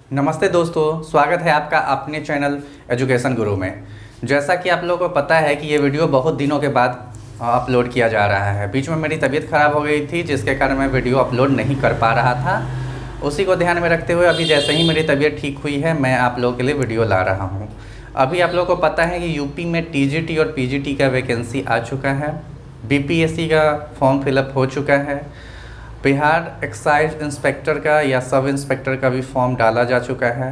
नमस्ते दोस्तों, स्वागत है आपका अपने चैनल एजुकेशन गुरु में। जैसा कि आप लोगों को पता है कि ये वीडियो बहुत दिनों के बाद अपलोड किया जा रहा है। बीच में मेरी तबीयत ख़राब हो गई थी, जिसके कारण मैं वीडियो अपलोड नहीं कर पा रहा था। उसी को ध्यान में रखते हुए अभी जैसे ही मेरी तबीयत ठीक हुई है, मैं आप लोगों के लिए वीडियो ला रहा हूँ। अभी आप लोगों को पता है कि यूपी में टीजीटी और पीजीटी का वैकेंसी आ चुका है। बीपीएससी का फॉर्म फिलअप हो चुका है। बिहार एक्साइज इंस्पेक्टर का या सब इंस्पेक्टर का भी फॉर्म डाला जा चुका है।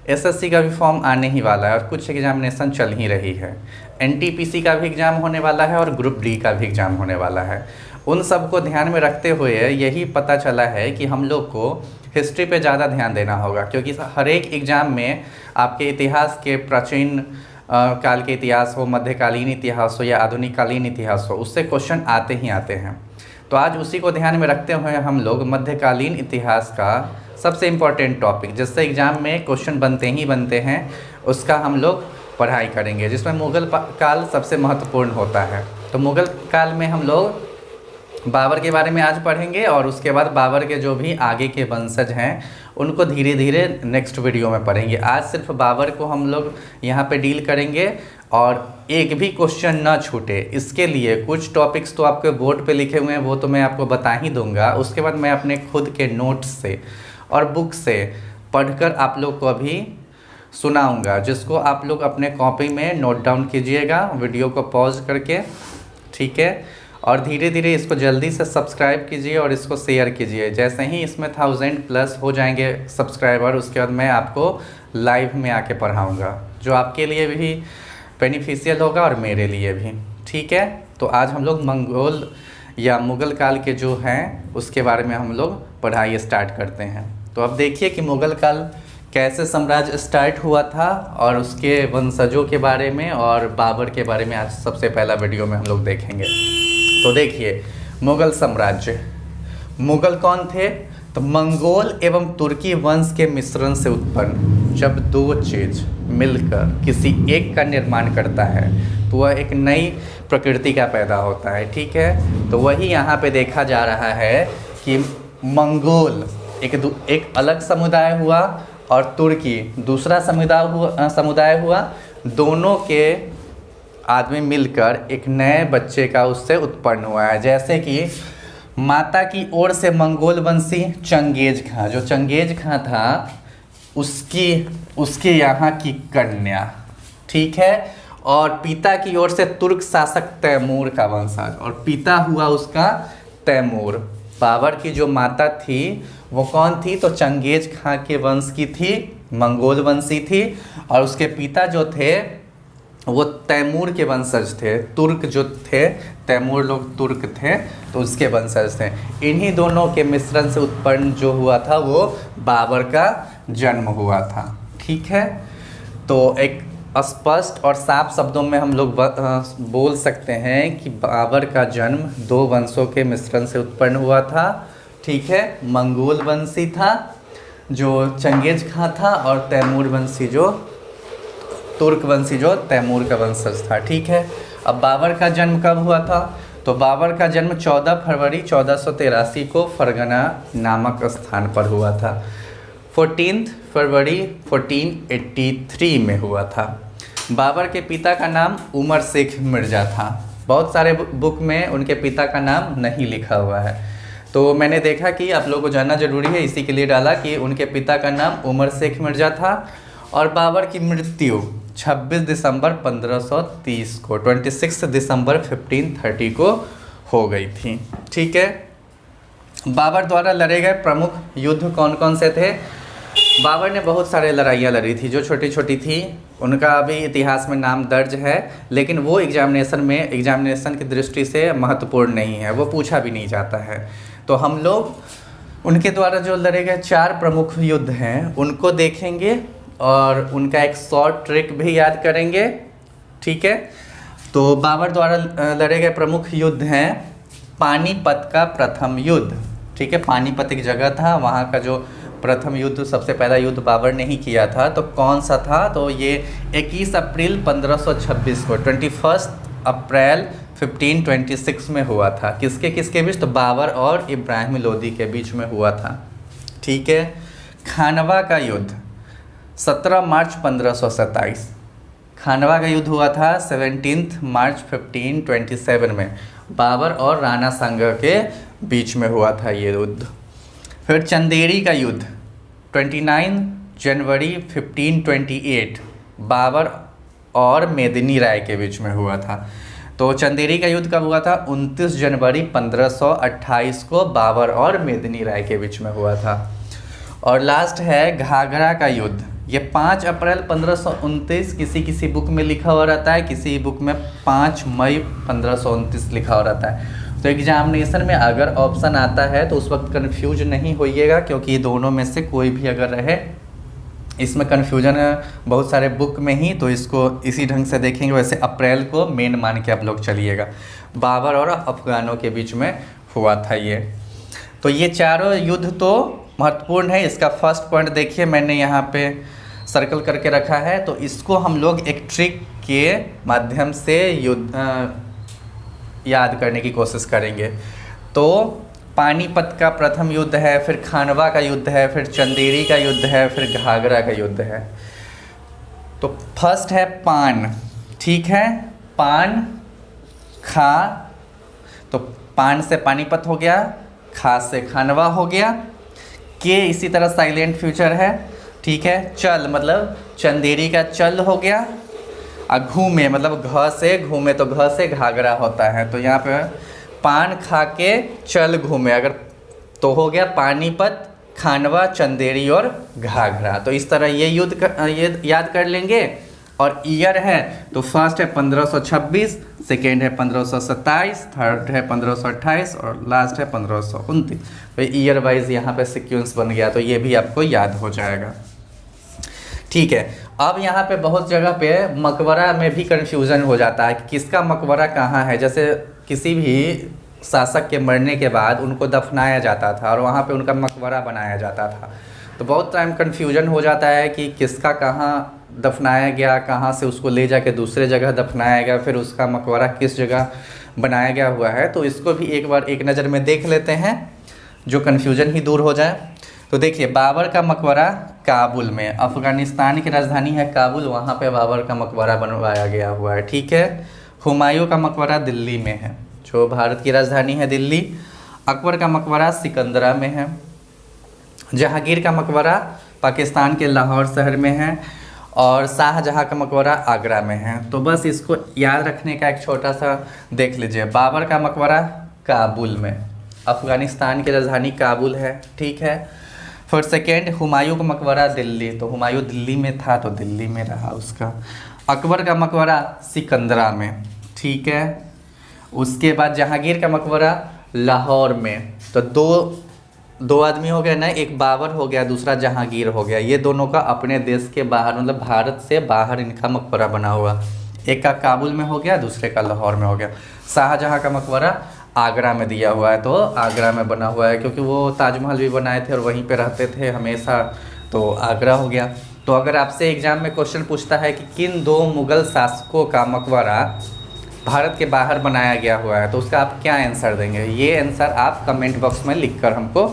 एसएससी का भी फॉर्म आने ही वाला है और कुछ एग्जामिनेशन चल ही रही है। एनटीपीसी का भी एग्ज़ाम होने वाला है और ग्रुप डी का भी एग्ज़ाम होने वाला है। उन सब को ध्यान में रखते हुए यही पता चला है कि हम लोग को हिस्ट्री पे ज़्यादा ध्यान देना होगा, क्योंकि हर एक एग्ज़ाम में आपके इतिहास के प्राचीन काल के इतिहास हो, मध्यकालीन इतिहास हो या आधुनिक कालीन इतिहास हो, उससे क्वेश्चन आते ही आते हैं। तो आज उसी को ध्यान में रखते हुए हम लोग मध्यकालीन इतिहास का सबसे इम्पोर्टेंट टॉपिक, जिससे एग्ज़ाम में क्वेश्चन बनते ही बनते हैं, उसका हम लोग पढ़ाई करेंगे, जिसमें मुग़ल काल सबसे महत्वपूर्ण होता है। तो मुग़ल काल में हम लोग बाबर के बारे में आज पढ़ेंगे और उसके बाद बाबर के जो भी आगे के वंशज हैं उनको धीरे धीरे नेक्स्ट वीडियो में पढ़ेंगे। आज सिर्फ बाबर को हम लोग यहाँ पे डील करेंगे और एक भी क्वेश्चन ना छूटे, इसके लिए कुछ टॉपिक्स तो आपके बोर्ड पे लिखे हुए हैं, वो तो मैं आपको बता ही दूंगा। उसके बाद मैं अपने खुद के नोट्स से और बुक से पढ़कर आप लोग को अभी सुनाऊंगा, जिसको आप लोग अपने कॉपी में नोट डाउन कीजिएगा वीडियो को पॉज करके, ठीक है। और धीरे धीरे इसको जल्दी से सब्सक्राइब कीजिए और इसको शेयर कीजिए। जैसे ही इसमें 1000+ हो जाएंगे सब्सक्राइबर, उसके बाद मैं आपको लाइव में आके पढ़ाऊँगा, जो आपके लिए भी बेनिफिशियल होगा और मेरे लिए भी, ठीक है। तो आज हम लोग मंगोल या मुग़ल काल के जो हैं उसके बारे में हम लोग पढ़ाई स्टार्ट करते हैं। तो अब देखिए कि मुग़ल काल कैसे साम्राज्य स्टार्ट हुआ था और उसके वंशजों के बारे में और बाबर के बारे में आज सबसे पहला वीडियो में हम लोग देखेंगे। तो देखिए, मुग़ल साम्राज्य, मुग़ल कौन थे? तो मंगोल एवं तुर्की वंश के मिश्रण से उत्पन्न जब दो चीज़ मिलकर किसी एक का निर्माण करता है तो वह एक नई प्रकृति का पैदा होता है, ठीक है। तो वही यहाँ पे देखा जा रहा है कि मंगोल एक अलग समुदाय हुआ और तुर्की दूसरा समुदाय हुआ। दोनों के आदमी मिलकर एक नए बच्चे का उससे उत्पन्न हुआ है। जैसे कि माता की ओर से मंगोल वंशी चंगेज खां, जो चंगेज खां था उसके यहाँ की कन्या, ठीक है। और पिता की ओर से तुर्क शासक तैमूर का वंशज, और पिता हुआ उसका तैमूर। बाबर की जो माता थी वो कौन थी? तो चंगेज खां के वंश की थी, मंगोल वंशी थी। और उसके पिता जो थे वो तैमूर के वंशज थे। तुर्क जो थे, तैमूर लोग तुर्क थे, तो उसके वंशज थे। इन्हीं दोनों के मिश्रण से उत्पन्न जो हुआ था वो बाबर का जन्म हुआ था, ठीक है। तो एक स्पष्ट और साफ शब्दों में हम लोग बोल सकते हैं कि बाबर का जन्म दो वंशों के मिश्रण से उत्पन्न हुआ था, ठीक है। मंगोल वंशी था जो चंगेज खां था, और तैमूर वंशी जो तुर्क वंशी जो तैमूर का वंशज था, ठीक है। अब बाबर का जन्म कब हुआ था? तो बाबर का जन्म 14 फरवरी 1483 को फरगना नामक स्थान पर हुआ था। 14 फरवरी 1483 में हुआ था। बाबर के पिता का नाम उमर शेख मिर्ज़ा था। बहुत सारे बुक में उनके पिता का नाम नहीं लिखा हुआ है, तो मैंने देखा कि आप लोगों को जानना ज़रूरी है, इसी के लिए डाला कि उनके पिता का नाम उमर शेख मिर्ज़ा था। और बाबर की मृत्यु 26 दिसंबर 1530 को 26 दिसंबर 1530 को हो गई थी, ठीक है। बाबर द्वारा लड़े गए प्रमुख युद्ध कौन कौन से थे? बाबर ने बहुत सारे लड़ाइयाँ लड़ी थी, जो छोटी छोटी थी, उनका अभी इतिहास में नाम दर्ज है, लेकिन वो एग्जामिनेशन की दृष्टि से महत्वपूर्ण नहीं है, वो पूछा भी नहीं जाता है। तो हम लोग उनके द्वारा जो लड़े गए 4 प्रमुख युद्ध हैं उनको देखेंगे और उनका एक शॉर्ट ट्रिक भी याद करेंगे, ठीक है। तो बाबर द्वारा लड़े गए प्रमुख युद्ध हैं पानीपत का प्रथम युद्ध, ठीक है। पानीपत एक जगह था, वहाँ का जो प्रथम युद्ध, सबसे पहला युद्ध बाबर ने ही किया था। तो कौन सा था? तो ये 21 अप्रैल 1526 को 21 अप्रैल 1526 में हुआ था। किसके किसके बीच? तो बाबर और इब्राहिम लोदी के बीच में हुआ था, ठीक है। खानवा का युद्ध 17 मार्च 1527। खानवा का युद्ध हुआ था 17 मार्च 1527 में, बाबर और राणा सांगा के बीच में हुआ था ये युद्ध। फिर चंदेरी का युद्ध 29 जनवरी 1528 बाबर और मेदिनी राय के बीच में हुआ था। तो चंदेरी का युद्ध कब हुआ था? 29 जनवरी 1528 को बाबर और मेदिनी राय के बीच में हुआ था। और लास्ट है घाघरा का युद्ध, ये 5 अप्रैल 1529 किसी बुक में लिखा हुआ रहता है, किसी बुक में 5 मई 1529 लिखा हुआ रहता है। तो एग्जामिनेशन में अगर ऑप्शन आता है तो उस वक्त कन्फ्यूज नहीं होइएगा, क्योंकि ये दोनों में से कोई भी अगर रहे, इसमें कन्फ्यूजन बहुत सारे बुक में ही, तो इसको इसी ढंग से देखेंगे। वैसे अप्रैल को मेन मान के आप लोग चलिएगा। बाबर और अफगानों के बीच में हुआ था ये। तो ये चारों युद्ध तो महत्वपूर्ण है। इसका फर्स्ट पॉइंट देखिए, मैंने यहाँ पे सर्कल करके रखा है। तो इसको हम लोग एक ट्रिक के माध्यम से याद करने की कोशिश करेंगे। तो पानीपत का प्रथम युद्ध है, फिर खानवा का युद्ध है, फिर चंदेरी का युद्ध है, फिर घाघरा का युद्ध है। तो फर्स्ट है पान, ठीक है, पान खा, तो पान से पानीपत हो गया, खा से खानवा हो गया, के इसी तरह साइलेंट फ्यूचर है, ठीक है। चल मतलब चंदेरी का चल हो गया, और घूमे मतलब घ से घूमे, तो घ से घाघरा होता है। तो यहाँ पे पान खा के चल घूमे, अगर तो हो गया पानीपत, खानवा, चंदेरी और घाघरा। तो इस तरह ये युद्ध ये याद कर लेंगे। और ईयर है तो फर्स्ट है 1526, सेकेंड है 1527, थर्ड है 1528 और लास्ट है 1529। तो ईयर वाइज यहाँ पे सीक्वेंस बन गया, तो ये भी आपको याद हो जाएगा, ठीक है। अब यहाँ पे बहुत जगह पे मकबरा में भी कन्फ्यूज़न हो जाता है कि किसका मकबरा कहाँ है। जैसे किसी भी शासक के मरने के बाद उनको दफनाया जाता था और वहाँ पे उनका मकबरा बनाया जाता था। तो बहुत टाइम कन्फ्यूजन हो जाता है कि किसका कहाँ दफनाया गया, कहाँ से उसको ले जाके दूसरे जगह दफनाया गया, फिर उसका मकबरा किस जगह बनाया गया हुआ है। तो इसको भी एक बार एक नज़र में देख लेते हैं, जो कन्फ्यूजन ही दूर हो जाए। तो देखिए, बाबर का मकबरा काबुल में, अफ़गानिस्तान की राजधानी है काबुल, वहाँ पे बाबर का मकबरा बनवाया गया हुआ है, ठीक है। हुमायूं का मकबरा दिल्ली में है, जो भारत की राजधानी है दिल्ली। अकबर का मकबरा सिकंदरा में है। जहांगीर का मकबरा पाकिस्तान के लाहौर शहर में है। और शाहजहां का मकबरा आगरा में है। तो बस इसको याद रखने का एक छोटा सा देख लीजिए। बाबर का मकबरा काबुल में, अफ़गानिस्तान की राजधानी काबुल है, ठीक है। फिर सेकेंड, हुमायूं का मकबरा दिल्ली, तो हुमायूं दिल्ली में था तो दिल्ली में रहा उसका। अकबर का मकबरा सिकंदरा में, ठीक है। उसके बाद जहांगीर का मकबरा लाहौर में। तो दो आदमी हो गए ना, एक बाबर हो गया, दूसरा जहांगीर हो गया। ये दोनों का अपने देश के बाहर, मतलब भारत से बाहर इनका मकबरा बना हुआ। एक का काबुल में हो गया, दूसरे का लाहौर में हो गया। शाहजहां का मकबरा आगरा में दिया हुआ है, तो आगरा में बना हुआ है, क्योंकि वो ताजमहल भी बनाए थे और वहीं पे रहते थे हमेशा, तो आगरा हो गया। तो अगर आपसे एग्जाम में क्वेश्चन पूछता है कि किन दो मुग़ल शासकों का मकबरा भारत के बाहर बनाया गया हुआ है, तो उसका आप क्या आंसर देंगे? ये आंसर आप कमेंट बॉक्स में लिखकर हमको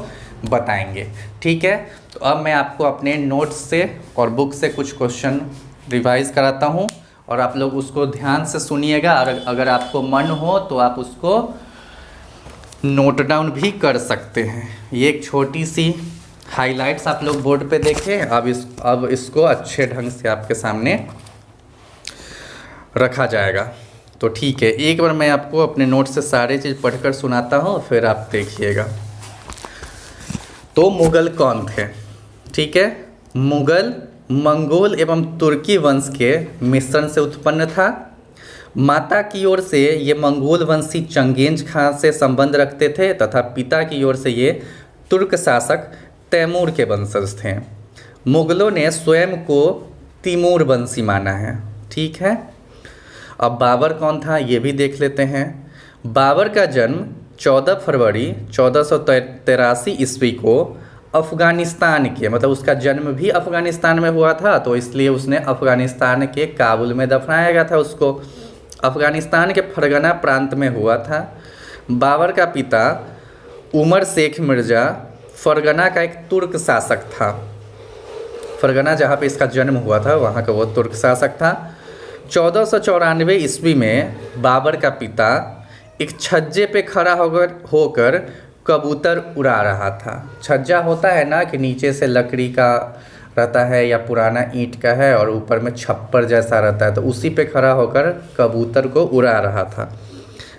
बताएंगे, ठीक है। तो अब मैं आपको अपने नोट्स से और बुक से कुछ क्वेश्चन रिवाइज कराता हूँ, और आप लोग उसको ध्यान से सुनिएगा। और अगर आपको मन हो तो आप उसको नोट डाउन भी कर सकते हैं। ये एक छोटी सी हाइलाइट्स आप लोग बोर्ड पे देखें। अब इसको अच्छे ढंग से आपके सामने रखा जाएगा। तो ठीक है, एक बार मैं आपको अपने नोट से सारे चीज़ पढ़कर सुनाता हूँ, फिर आप देखिएगा। तो मुग़ल कौन थे? ठीक है, मुग़ल मंगोल एवं तुर्की वंश के मिश्रण से उत्पन्न था। माता की ओर से ये मंगोल वंशी चंगेज खां से संबंध रखते थे, तथा पिता की ओर से ये तुर्क शासक तैमूर के वंशज थे। मुग़लों ने स्वयं को तिमूर वंशी माना है, ठीक है। अब बाबर कौन था ये भी देख लेते हैं। बाबर का जन्म 14 फरवरी 1483 ईस्वी को अफ़गानिस्तान के, मतलब उसका जन्म भी अफ़गानिस्तान में हुआ था, तो इसलिए उसने अफ़गानिस्तान के काबुल में दफनाया गया था उसको। अफ़गानिस्तान के फरगना प्रांत में हुआ था। बाबर का पिता उमर शेख मिर्ज़ा फरगना का एक तुर्क शासक था। फरगना जहाँ पे इसका जन्म हुआ था वहाँ का वो तुर्क शासक था। 1494 ईस्वी में बाबर का पिता एक छज्जे पे खड़ा होकर कबूतर उड़ा रहा था। छज्जा होता है ना कि नीचे से लकड़ी का रहता है या पुराना ईंट का है और ऊपर में छप्पर जैसा रहता है, तो उसी पे खड़ा होकर कबूतर को उड़ा रहा था,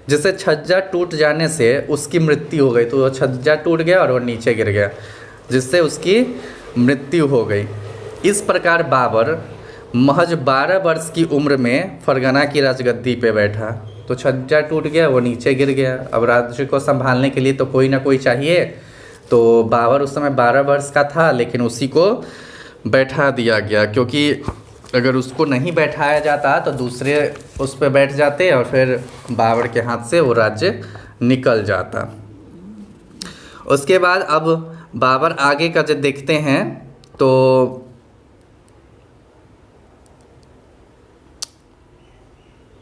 जिससे छज्जा टूट जाने से उसकी मृत्यु हो गई। तो वो छज्जा टूट गया और वो नीचे गिर गया, जिससे उसकी मृत्यु हो गई। इस प्रकार बाबर महज 12 वर्ष की उम्र में फरगना की राजगद्दी पे बैठा। तो छज्जा टूट गया, वो नीचे गिर गया। अब राज्य को संभालने के लिए तो कोई ना कोई चाहिए। तो बाबर उस समय 12 वर्ष का था, लेकिन उसी को बैठा दिया गया, क्योंकि अगर उसको नहीं बैठाया जाता तो दूसरे उस पर बैठ जाते और फिर बाबर के हाथ से वो राज्य निकल जाता। उसके बाद अब बाबर आगे का जब देखते हैं तो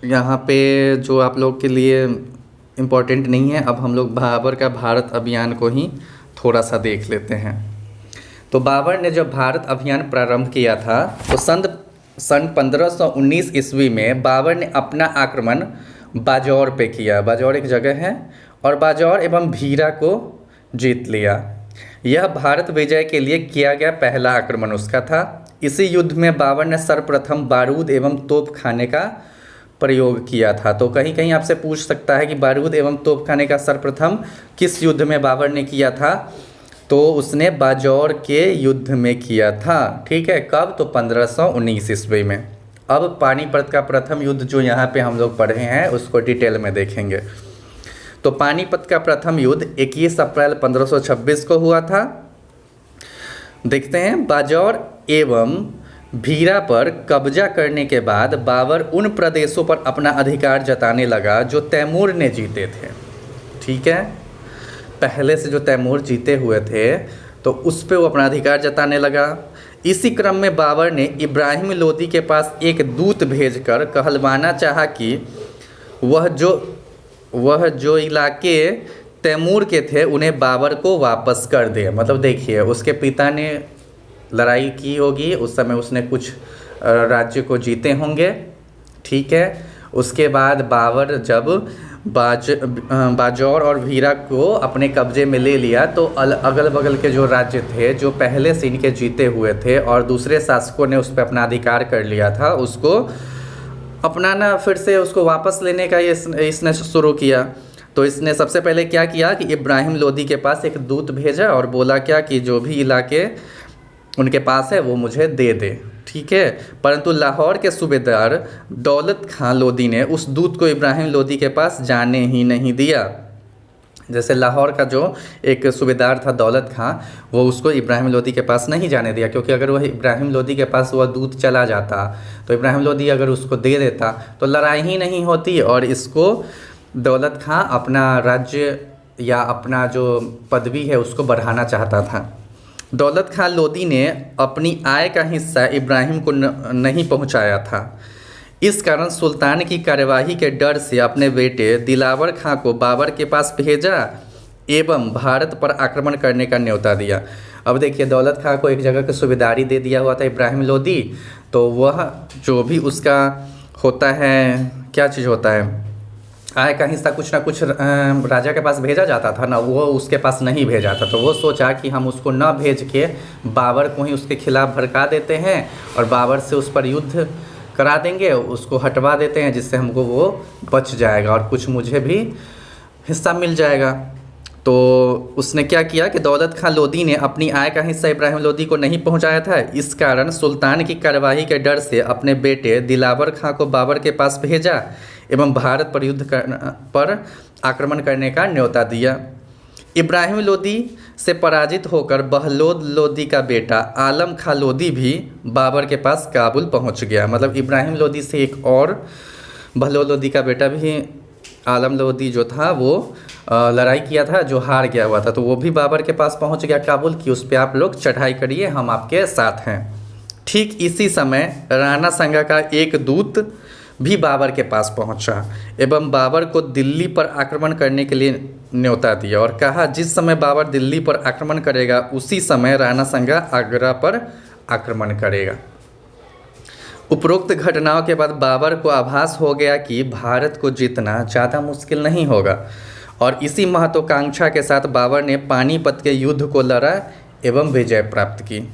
यहाँ पे जो आप लोग के लिए इम्पोर्टेंट नहीं है, अब हम लोग बाबर का भारत अभियान को ही थोड़ा सा देख लेते हैं। तो बाबर ने जब भारत अभियान प्रारंभ किया था तो सन 1519 ईस्वी में बाबर ने अपना आक्रमण बाजौर पे किया। बाजौर एक जगह है, और बाजौर एवं भीरा को जीत लिया। यह भारत विजय के लिए किया गया पहला आक्रमण उसका था। इसी युद्ध में बाबर ने सर्वप्रथम बारूद एवं तोपखाने का प्रयोग किया था। तो कहीं कहीं आपसे पूछ सकता है कि बारूद एवं तोपखाने का सर्वप्रथम किस युद्ध में बाबर ने किया था? तो उसने बाजौर के युद्ध में किया था। ठीक है, कब? तो 1519 ईस्वी में। अब पानीपत का प्रथम युद्ध जो यहाँ पे हम लोग पढ़े हैं उसको डिटेल में देखेंगे। तो पानीपत का प्रथम युद्ध 21 अप्रैल 1526 को हुआ था। देखते हैं, बाजौर एवं भीरा पर कब्जा करने के बाद बाबर उन प्रदेशों पर अपना अधिकार जताने लगा जो तैमूर ने जीते थे। ठीक है, पहले से जो तैमूर जीते हुए थे तो उस पर वो अपना अधिकार जताने लगा। इसी क्रम में बाबर ने इब्राहिम लोदी के पास एक दूत भेजकर कहलवाना चाहा कि वह जो इलाके तैमूर के थे उन्हें बाबर को वापस कर दे। मतलब देखिए, उसके पिता ने लड़ाई की होगी, उस समय उसने कुछ राज्य को जीते होंगे। ठीक है, उसके बाद बाबर जब बाजौर और भीरा को अपने कब्जे में ले लिया तो अगल बगल के जो राज्य थे जो पहले से इनके जीते हुए थे और दूसरे शासकों ने उस पर अपना अधिकार कर लिया था, उसको अपनाना, फिर से उसको वापस लेने का इसने शुरू किया। तो इसने सबसे पहले क्या किया कि इब्राहिम लोदी के पास एक दूत भेजा और बोला क्या कि जो भी इलाके उनके पास है वो मुझे दे दे। ठीक है, परंतु लाहौर के सूबेदार दौलत खां लोदी ने उस दूत को इब्राहिम लोदी के पास जाने ही नहीं दिया। जैसे लाहौर का जो एक सूबेदार था दौलत खां, वो उसको इब्राहिम लोदी के पास नहीं जाने दिया, क्योंकि अगर वह इब्राहिम लोदी के पास वह दूत चला जाता तो इब्राहिम लोदी अगर उसको दे देता तो लड़ाई ही नहीं होती और इसको दौलत खां अपना राज्य या अपना जो पदवी है उसको बढ़ाना चाहता था। दौलत खां लोदी ने अपनी आय का हिस्सा इब्राहिम को नहीं पहुंचाया था। इस कारण सुल्तान की कार्यवाही के डर से अपने बेटे दिलावर खां को बाबर के पास भेजा एवं भारत पर आक्रमण करने का न्योता दिया। अब देखिए, दौलत खां को एक जगह की सूबेदारी दे दिया हुआ था इब्राहिम लोदी, तो वह जो भी उसका होता है, क्या चीज़ होता है, आय का हिस्सा कुछ ना कुछ राजा के पास भेजा जाता था ना, वो उसके पास नहीं भेजा था। तो वो सोचा कि हम उसको न भेज के बाबर को ही उसके खिलाफ भड़का देते हैं और बाबर से उस पर युद्ध करा देंगे, उसको हटवा देते हैं, जिससे हमको वो बच जाएगा और कुछ मुझे भी हिस्सा मिल जाएगा। तो उसने क्या किया कि दौलत खां लोदी ने अपनी आय का हिस्सा इब्राहिम लोदी को नहीं पहुंचाया था। इस कारण सुल्तान की कार्यवाही के डर से अपने बेटे दिलावर खां को बाबर के पास भेजा एवं भारत पर आक्रमण करने का न्योता दिया। इब्राहिम लोदी से पराजित होकर बहलोद लोदी का बेटा आलम खां लोदी भी बाबर के पास काबुल पहुंच गया। मतलब इब्राहिम लोदी से एक और बहलोद लोदी का बेटा भी आलम लोदी जो था वो लड़ाई किया था, जो हार गया हुआ था, तो वो भी बाबर के पास पहुंच गया काबुल कि उस पर आप लोग चढ़ाई करिए, हम आपके साथ हैं। ठीक इसी समय राणा सांगा का एक दूत भी बाबर के पास पहुंचा एवं बाबर को दिल्ली पर आक्रमण करने के लिए न्योता दिया और कहा जिस समय बाबर दिल्ली पर आक्रमण करेगा उसी समय राणा सांगा आगरा पर आक्रमण करेगा। उपरोक्त घटनाओं के बाद बाबर को आभास हो गया कि भारत को जीतना ज़्यादा मुश्किल नहीं होगा और इसी महत्वाकांक्षा के साथ बाबर ने पानीपत के युद्ध को लड़ा एवं विजय प्राप्त की।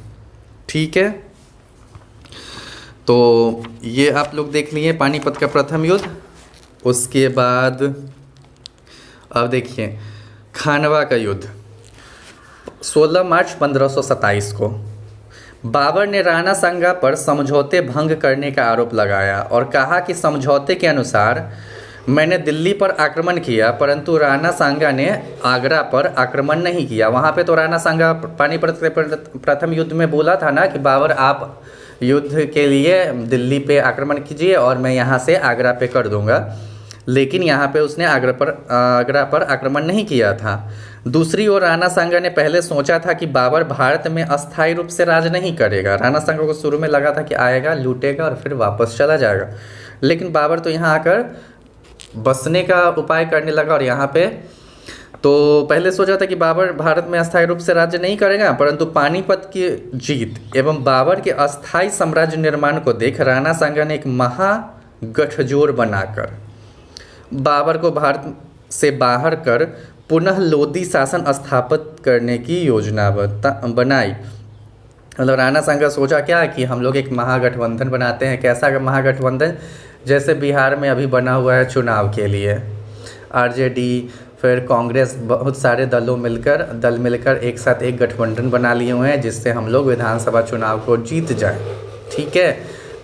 ठीक है, तो ये आप लोग देख लिए पानीपत का प्रथम युद्ध। उसके बाद अब देखिए खानवा का युद्ध 16 मार्च 1527 को बाबर ने राणा सांगा पर समझौते भंग करने का आरोप लगाया और कहा कि समझौते के अनुसार मैंने दिल्ली पर आक्रमण किया परंतु राणा सांगा ने आगरा पर आक्रमण नहीं किया। वहाँ पे तो राणा सांगा पानीपत के प्रथम युद्ध में बोला था ना कि बाबर आप युद्ध के लिए दिल्ली पे आक्रमण कीजिए और मैं यहाँ से आगरा पे कर दूँगा, लेकिन यहाँ पे उसने आगरा पर आक्रमण नहीं किया था। दूसरी ओर राणा सांगा ने पहले सोचा था कि बाबर भारत में अस्थायी रूप से राज नहीं करेगा। राणा सांगा को शुरू में लगा था कि आएगा, लूटेगा और फिर वापस चला जाएगा, लेकिन बाबर तो यहाँ आकर बसने का उपाय करने लगा। और यहाँ पे तो पहले सोचा था कि बाबर भारत में अस्थायी रूप से राज्य नहीं करेगा, परंतु पानीपत की जीत एवं बाबर के अस्थायी साम्राज्य निर्माण को देख राणा सांगा ने एक महागठजोड़ बनाकर बाबर को भारत से बाहर कर पुनः लोधी शासन स्थापित करने की योजना बनाई। मतलब राणा सांगा सोचा क्या कि हम लोग एक महागठबंधन बनाते हैं। कैसा महागठबंधन? जैसे बिहार में अभी बना हुआ है चुनाव के लिए आरजेडी फिर कांग्रेस, बहुत सारे दल मिलकर एक साथ एक गठबंधन बना लिए हुए हैं जिससे हम लोग विधानसभा चुनाव को जीत जाएं। ठीक है,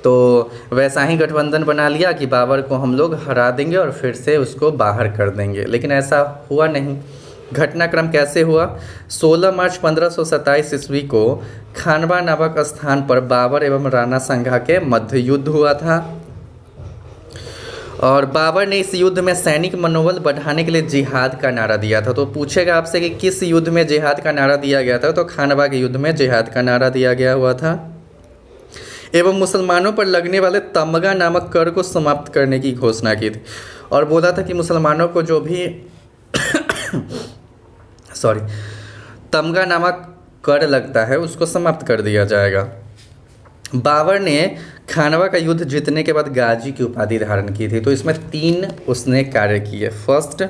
तो वैसा ही गठबंधन बना लिया कि बाबर को हम लोग हरा देंगे और फिर से उसको बाहर कर देंगे, लेकिन ऐसा हुआ नहीं। घटनाक्रम कैसे हुआ? 16 मार्च 1527 ईस्वी को खानवा नामक स्थान पर बाबर एवं राणा सांगा के मध्य युद्ध हुआ था और बाबर ने इस युद्ध में सैनिक मनोबल बढ़ाने के लिए जिहाद का नारा दिया था। तो पूछेगा आपसे कि किस युद्ध में जिहाद का नारा दिया गया था? तो खानवा के युद्ध में जिहाद का नारा दिया गया हुआ था एवं मुसलमानों पर लगने वाले तमगा नामक कर को समाप्त करने की घोषणा की थी और बोला था कि मुसलमानों को जो भी तमगा नामक कर लगता है उसको समाप्त कर दिया जाएगा। बाबर ने खानवा का युद्ध जीतने के बाद गाजी की उपाधि धारण की थी। तो इसमें 3 उसने कार्य किए। फर्स्ट,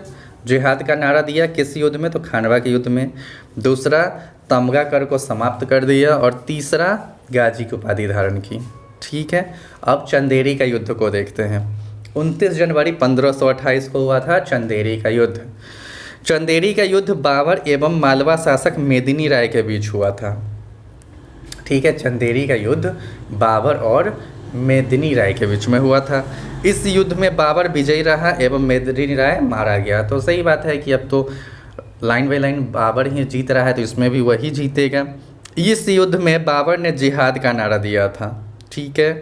जिहाद का नारा दिया किस युद्ध में? तो खानवा के युद्ध में। दूसरा, तमगा कर को समाप्त कर दिया और तीसरा, गाजी की उपाधि धारण की। ठीक है, अब चंदेरी का युद्ध को देखते हैं। 29 जनवरी 1528 को हुआ था चंदेरी का युद्ध। चंदेरी का युद्ध बाबर एवं मालवा शासक मेदिनी राय के बीच हुआ था। ठीक है, चंदेरी का युद्ध बाबर और मेदिनी राय के बीच में हुआ था। इस युद्ध में बाबर विजयी रहा एवं मेदिनी राय मारा गया। तो सही बात है कि अब तो लाइन बाई लाइन बाबर ही जीत रहा है, तो इसमें भी वही जीतेगा। इस युद्ध में बाबर ने जिहाद का नारा दिया था। ठीक है,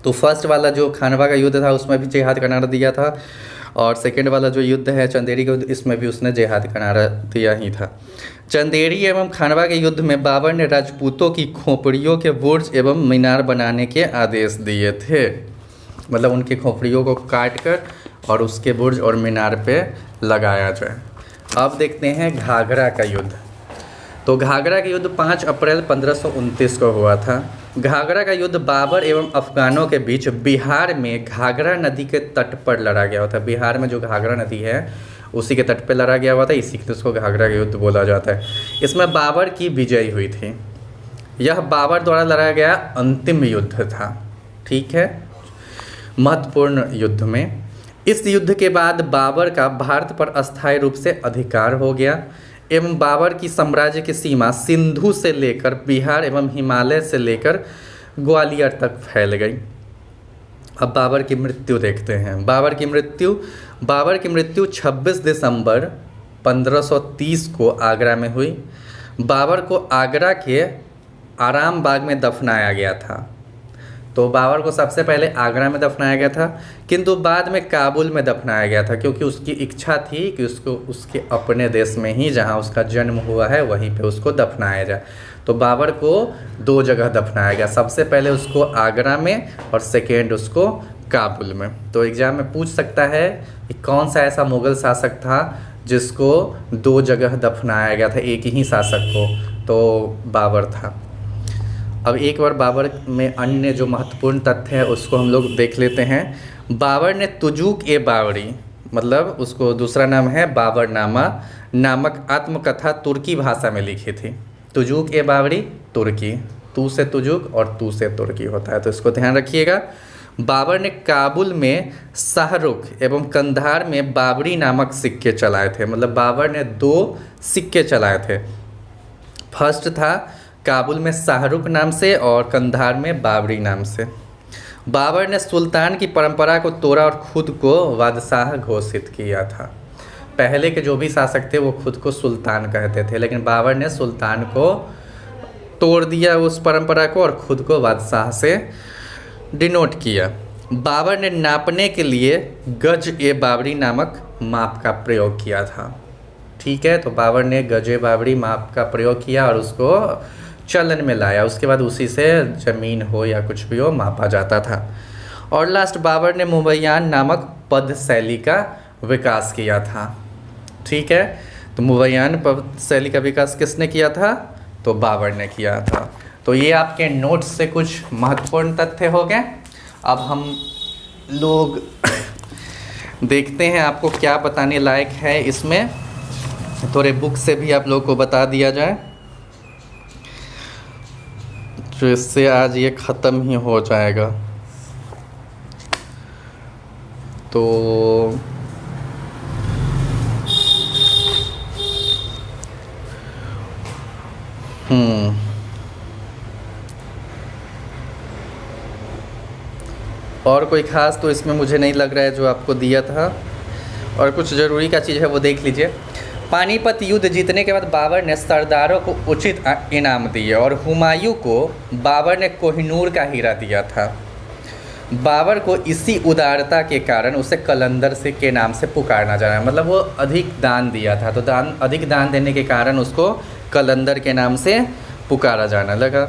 तो फर्स्ट वाला जो खानवा का युद्ध था उसमें भी जिहाद का नारा दिया था और सेकेंड वाला जो युद्ध है चंदेरी का युद्ध, इसमें भी उसने जिहाद का नारा दिया ही था। चंदेरी एवं खानवा के युद्ध में बाबर ने राजपूतों की खोपड़ियों के बुर्ज एवं मीनार बनाने के आदेश दिए थे। मतलब उनकी खोपड़ियों को काट कर और उसके बुर्ज और मीनार पे लगाया जाए। अब देखते हैं घाघरा का युद्ध। तो घाघरा का युद्ध 5 अप्रैल 1529 को हुआ था। घाघरा का युद्ध बाबर एवं अफगानों के बीच बिहार में घाघरा नदी के तट पर लड़ा गया हुआ था। बिहार में जो घाघरा नदी है उसी के तट पर लड़ा गया हुआ था, इसी के उसको घाघरा का युद्ध बोला जाता है। इसमें बाबर की विजय हुई थी। यह बाबर द्वारा लड़ा गया अंतिम युद्ध था। ठीक है, महत्वपूर्ण युद्ध में। इस युद्ध के बाद बाबर का भारत पर अस्थायी रूप से अधिकार हो गया एवं बाबर की साम्राज्य की सीमा सिंधु से लेकर बिहार एवं हिमालय से लेकर ग्वालियर तक फैल गई। अब बाबर की मृत्यु देखते हैं। बाबर की मृत्यु 26 दिसंबर 1530 को आगरा में हुई। बाबर को आगरा के आराम बाग में दफनाया गया था। तो बाबर को सबसे पहले आगरा में दफनाया गया था, किंतु बाद में काबुल में दफनाया गया था, क्योंकि उसकी इच्छा थी कि उसको उसके अपने देश में ही जहां उसका जन्म हुआ है वहीं पे उसको दफनाया जाए। तो बाबर को 2 जगह दफनाया गया, सबसे पहले उसको आगरा में और सेकेंड उसको काबुल में। तो एग्जाम में पूछ सकता है कि कौन सा ऐसा मुग़ल शासक था जिसको 2 जगह दफनाया गया था, एक ही शासक को? तो बाबर था। अब एक बार बाबर में अन्य जो महत्वपूर्ण तथ्य है उसको हम लोग देख लेते हैं। बाबर ने तुजूक ए बावरी, मतलब उसको दूसरा नाम है बाबरनामा नामक आत्मकथा तुर्की भाषा में लिखी थी। तुजूक ए बावरी तुर्की, तू से तुजुक और तू से तुर्की होता है, तो इसको ध्यान रखिएगा। बाबर ने काबुल में शाहरुख एवं कंधार में बाबरी नामक सिक्के चलाए थे। मतलब बाबर ने 2 सिक्के चलाए थे। फर्स्ट था काबुल में शाहरुख नाम से और कंधार में बाबरी नाम से। बाबर ने सुल्तान की परंपरा को तोड़ा और खुद को बादशाह घोषित किया था। पहले के जो भी शासक थे वो खुद को सुल्तान कहते थे, लेकिन बाबर ने सुल्तान को तोड़ दिया उस परंपरा को और खुद को बादशाह से डिनोट किया। बाबर ने नापने के लिए गज ए बाबरी नामक माप का प्रयोग किया था। ठीक है, तो बाबर ने गज ए बाबरी माप का प्रयोग किया और उसको चलन में लाया। उसके बाद उसी से ज़मीन हो या कुछ भी हो मापा जाता था। और लास्ट बाबर ने मुबैयान नामक पद शैली का विकास किया था। ठीक है, तो मुबैयान पद शैली का विकास किसने किया था? तो बाबर ने किया था। तो ये आपके नोट्स से कुछ महत्वपूर्ण तथ्य हो गए। अब हम लोग देखते हैं आपको क्या बताने लायक है इसमें। थोड़े बुक से भी आप लोगों को बता दिया जाए, तो इससे आज ये ख़त्म ही हो जाएगा। तो और कोई ख़ास तो इसमें मुझे नहीं लग रहा है जो आपको दिया था। और कुछ ज़रूरी का चीज़ है वो देख लीजिए। पानीपत युद्ध जीतने के बाद बाबर ने सरदारों को उचित इनाम दिए और हुमायूं को बाबर ने कोहिनूर का हीरा दिया था। बाबर को इसी उदारता के कारण उसे कलंदर से के नाम से पुकारना जाना, मतलब वो अधिक दान दिया था, तो अधिक दान देने के कारण उसको कलंदर के नाम से पुकारा जाना लगा।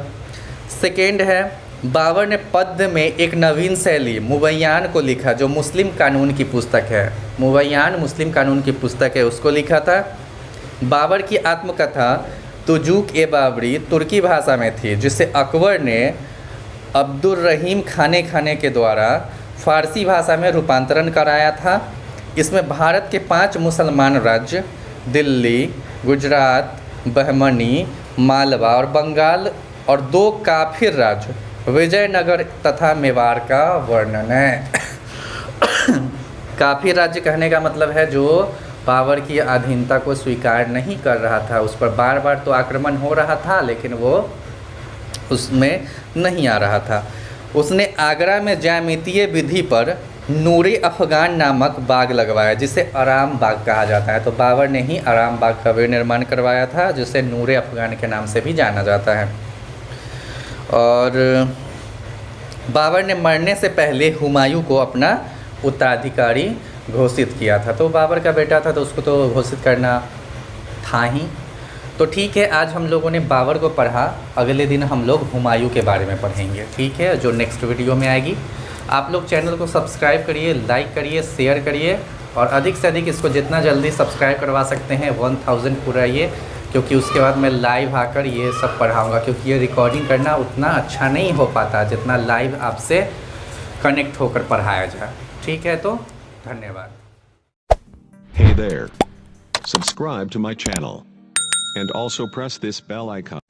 सेकेंड है, बाबर ने पद्य में एक नवीन शैली मुबैयान को लिखा, जो मुस्लिम कानून की पुस्तक है। मुबैयान मुस्लिम कानून की पुस्तक है, उसको लिखा था। बाबर की आत्मकथा तुजूक ए बाबरी तुर्की भाषा में थी, जिसे अकबर ने अब्दुल रहीम खाने के द्वारा फ़ारसी भाषा में रूपांतरण कराया था। इसमें भारत के 5 मुसलमान राज्य दिल्ली, गुजरात, बहमनी, मालवा और बंगाल और 2 काफिर राज्य विजयनगर तथा मेवाड़ का वर्णन है। काफिर राज्य कहने का मतलब है जो बाबर की अधीनता को स्वीकार नहीं कर रहा था। उस पर बार बार तो आक्रमण हो रहा था, लेकिन वो उसमें नहीं आ रहा था। उसने आगरा में ज्यामितीय विधि पर नूरे अफ़गान नामक बाग लगवाया, जिसे आराम बाग कहा जाता है। तो बाबर ने ही आराम बाग का निर्माण करवाया था, जिसे नूरे अफ़गान के नाम से भी जाना जाता है। और बाबर ने मरने से पहले हुमायूं को अपना उत्तराधिकारी घोषित किया था। तो बाबर का बेटा था तो उसको तो घोषित करना था ही। तो ठीक है, आज हम लोगों ने बाबर को पढ़ा। अगले दिन हम लोग हुमायूं के बारे में पढ़ेंगे, ठीक है, जो नेक्स्ट वीडियो में आएगी। आप लोग चैनल को सब्सक्राइब करिए, लाइक करिए, शेयर करिए और अधिक से अधिक इसको जितना जल्दी सब्सक्राइब करवा सकते हैं 1000 पुराइए, क्योंकि उसके बाद मैं लाइव आकर ये सब पढ़ाऊँगा। क्योंकि ये रिकॉर्डिंग करना उतना अच्छा नहीं हो पाता जितना लाइव आपसे कनेक्ट होकर पढ़ाया जाए। ठीक है, तो धन्यवाद। Hey there. Subscribe to my channel. And also press this bell icon.